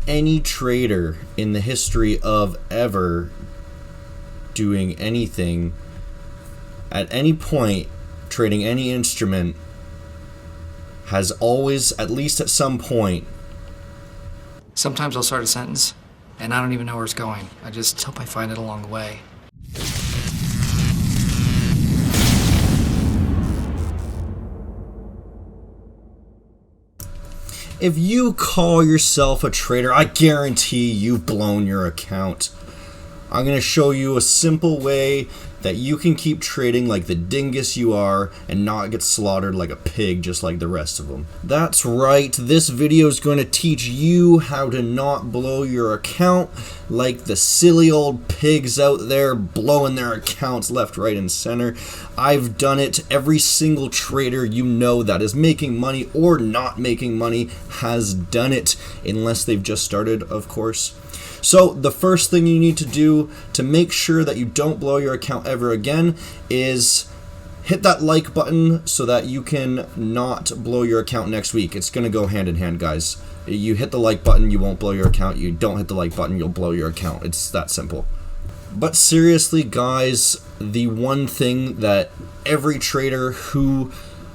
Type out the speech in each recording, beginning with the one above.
any trader in the history of ever doing anything at any point, trading any instrument, has always, at least at some point... Sometimes I'll start a sentence, and I don't even know where it's going. I just hope I find it along the way. If you call yourself a trader, I guarantee you've blown your account. I'm going to show you a simple way that you can keep trading like the dingus you are and not get slaughtered like a pig just like the rest of them. That's right, this video is going to teach you how to not blow your account like the silly old pigs out there blowing their accounts left, right, and center. I've done it. Every single trader you know that is making money or not making money has done it, unless they've just started, of course. So the first thing you need to do to make sure that you don't blow your account ever again is hit that like button so that you can not blow your account next week. It's going to go hand in hand, guys. You hit the like button, you won't blow your account. You don't hit the like button, you'll blow your account. It's that simple. But seriously, guys, the one thing that every trader who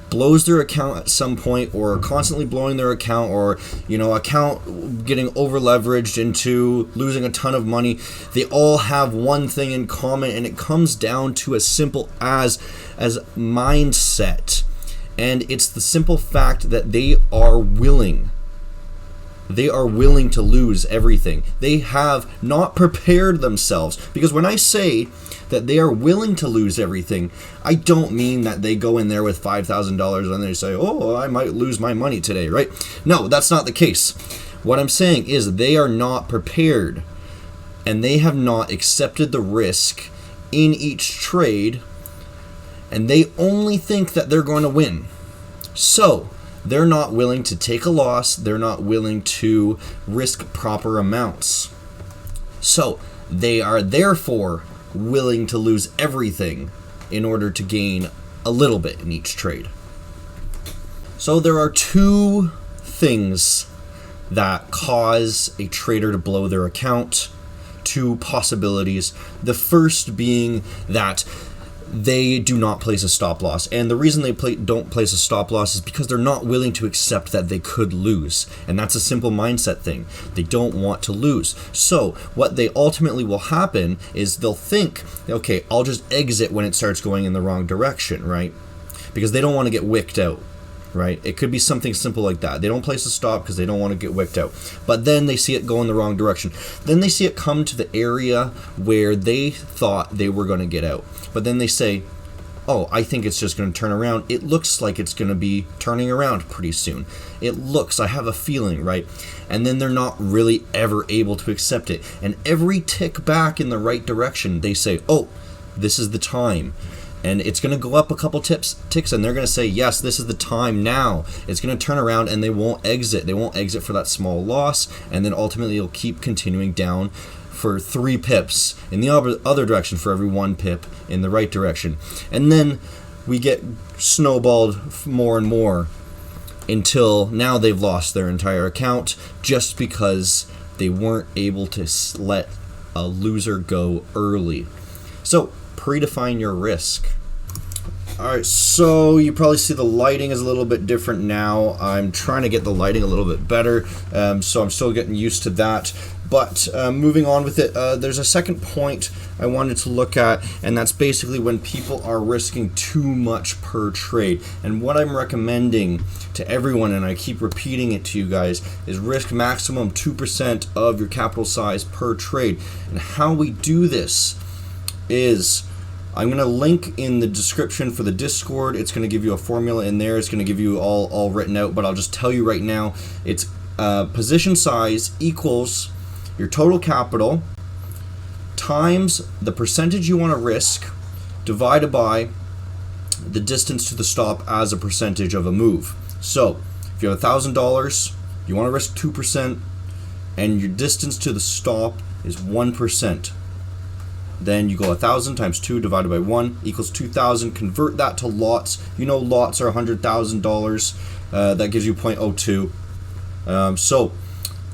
blows their account at some point, or constantly blowing their account, or account getting over leveraged into losing a ton of money, they all have one thing in common, and it comes down to as simple as mindset. And it's the simple fact that they are willing to lose everything. They have not prepared themselves, because when I say that they are willing to lose everything, I don't mean that they go in there with $5,000 and they say, oh, I might lose my money today, right? No, that's not the case. What I'm saying is they are not prepared, and they have not accepted the risk in each trade, and they only think that they're going to win. So they're not willing to take a loss. They're not willing to risk proper amounts. So they are therefore willing to lose everything in order to gain a little bit in each trade. So there are two things that cause a trader to blow their account. Two possibilities. The first being that they do not place a stop loss. And the reason they don't place a stop loss is because they're not willing to accept that they could lose. And that's a simple mindset thing. They don't want to lose. So what they ultimately will happen is they'll think, okay, I'll just exit when it starts going in the wrong direction, right? Because they don't want to get wicked out, right? It could be something simple like that. They don't place a stop because they don't want to get wicked out. But then they see it go in the wrong direction. Then they see it come to the area where they thought they were going to get out. But then they say, oh, I think it's just going to turn around. It looks like it's going to be turning around pretty soon. I have a feeling, right? And then they're not really ever able to accept it. And every tick back in the right direction, they say, oh, this is the time. And it's going to go up a couple ticks, and they're going to say, yes, this is the time now. It's going to turn around, and they won't exit. They won't exit for that small loss, and then ultimately it'll keep continuing down for 3 pips in the other direction for every 1 pip in the right direction. And then we get snowballed more and more until now they've lost their entire account just because they weren't able to let a loser go early. So predefine your risk. Alright, so you probably see the lighting is a little bit different now. I'm trying to get the lighting a little bit better, so I'm still getting used to that. But moving on with it, there's a second point I wanted to look at, and that's basically when people are risking too much per trade. And what I'm recommending to everyone, and I keep repeating it to you guys, is risk maximum 2% of your capital size per trade. And how we do this is, I'm going to link in the description for the Discord. It's going to give you a formula in there. It's going to give you all written out, but I'll just tell you right now, it's position size equals your total capital times the percentage you want to risk divided by the distance to the stop as a percentage of a move. So if you have $1,000, you want to risk 2%, and your distance to the stop is 1%. Then you go 1,000 times 2 divided by 1 equals 2,000. Convert that to lots. You know lots are $100,000. That gives you 0.02. So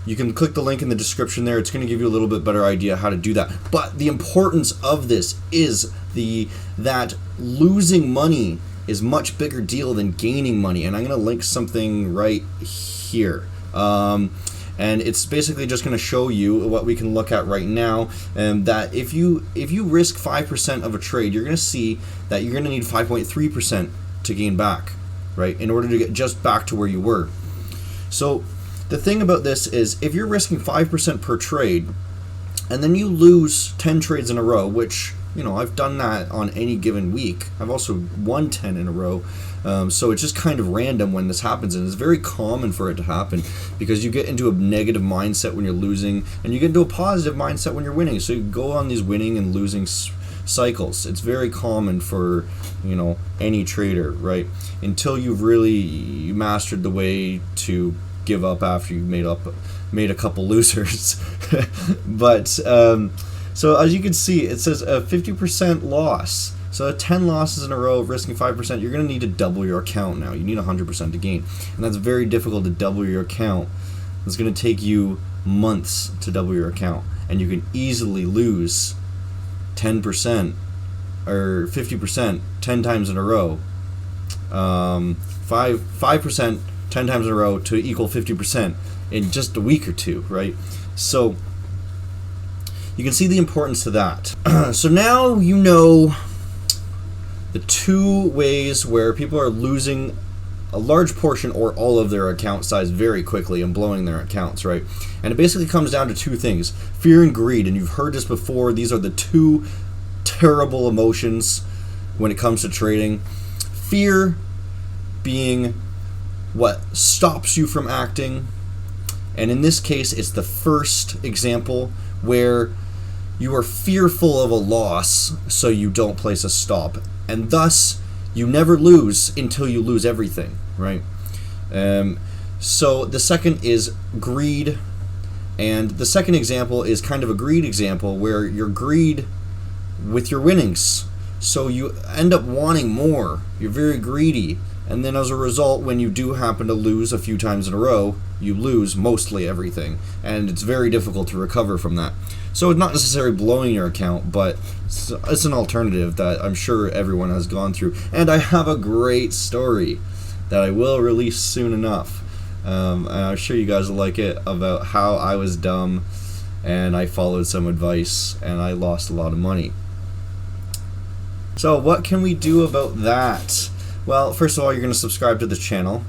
You can click the link in the description there. It's going to give you a little bit better idea how to do that. But the importance of this is that losing money is much bigger deal than gaining money. And I'm going to link something right here. And it's basically just going to show you what we can look at right now. And that if you risk 5% of a trade, you're going to see that you're going to need 5.3% to gain back, right? In order to get just back to where you were. So the thing about this is if you're risking 5% per trade and then you lose 10 trades in a row, which, you know, I've done that on any given week. I've also won 10 in a row. So it's just kind of random when this happens, and it's very common for it to happen because you get into a negative mindset when you're losing and you get into a positive mindset when you're winning. So you go on these winning and losing cycles. It's very common for, you know, any trader, right? Until you've really mastered the way to give up after you've made a couple losers. But so as you can see, it says a 50% loss. So 10 losses in a row, risking 5%, you're going to need to double your account now. You need 100% to gain. And that's very difficult to double your account. It's going to take you months to double your account. And you can easily lose 10% or 50% 10 times in a row. 5% 10 times in a row to equal 50% in just a week or two, right? So you can see the importance of that. So now you know the two ways where people are losing a large portion or all of their account size very quickly and blowing their accounts, right? And it basically comes down to two things: fear and greed. And you've heard this before. These are the two terrible emotions when it comes to trading. Fear being what stops you from acting, and in this case it's the first example where you are fearful of a loss, so you don't place a stop, and thus you never lose until you lose everything, right? So the second is greed, and the second example is kind of a greed example where you're greed with your winnings, so you end up wanting more. You're very greedy. And then as a result, when you do happen to lose a few times in a row, you lose mostly everything. And it's very difficult to recover from that. So it's not necessarily blowing your account, but it's an alternative that I'm sure everyone has gone through. And I have a great story that I will release soon enough. And I'm sure you guys will like it, about how I was dumb and I followed some advice and I lost a lot of money. So what can we do about that? Well, first of all, you're going to subscribe to the channel,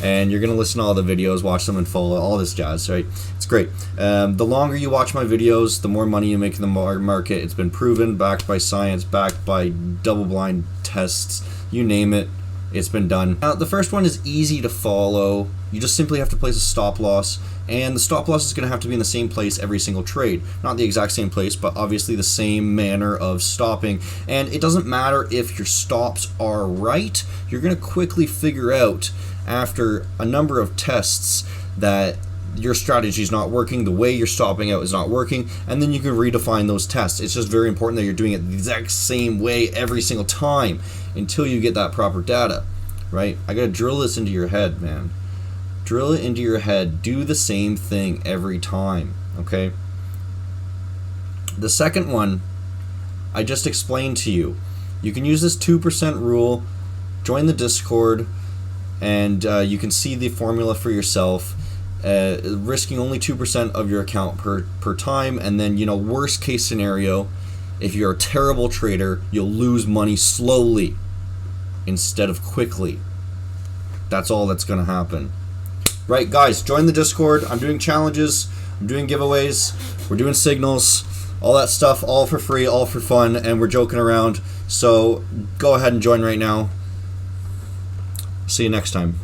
and you're going to listen to all the videos, watch them and follow, all this jazz, right? It's great. The longer you watch my videos, the more money you make in the market. It's been proven, backed by science, backed by double-blind tests, you name it, it's been done. Now, the first one is easy to follow. You just simply have to place a stop loss, and the stop loss is going to have to be in the same place every single trade. Not the exact same place, but obviously the same manner of stopping. And it doesn't matter if your stops are right. You're going to quickly figure out after a number of tests that your strategy is not working, the way you're stopping out is not working, and then you can redefine those tests. It's just very important that you're doing it the exact same way every single time until you get that proper data, right? I gotta drill this into your head, man. Drill it into your head. Do the same thing every time, okay? The second one, I just explained to you. You can use this 2% rule, join the Discord, and you can see the formula for yourself. Risking only 2% of your account per time, and then, you know, worst case scenario, if you're a terrible trader, you'll lose money slowly instead of quickly. That's all that's going to happen. Right, guys, join the Discord. I'm doing challenges, I'm doing giveaways, we're doing signals, all that stuff, all for free, all for fun, and we're joking around. So go ahead and join right now. See you next time.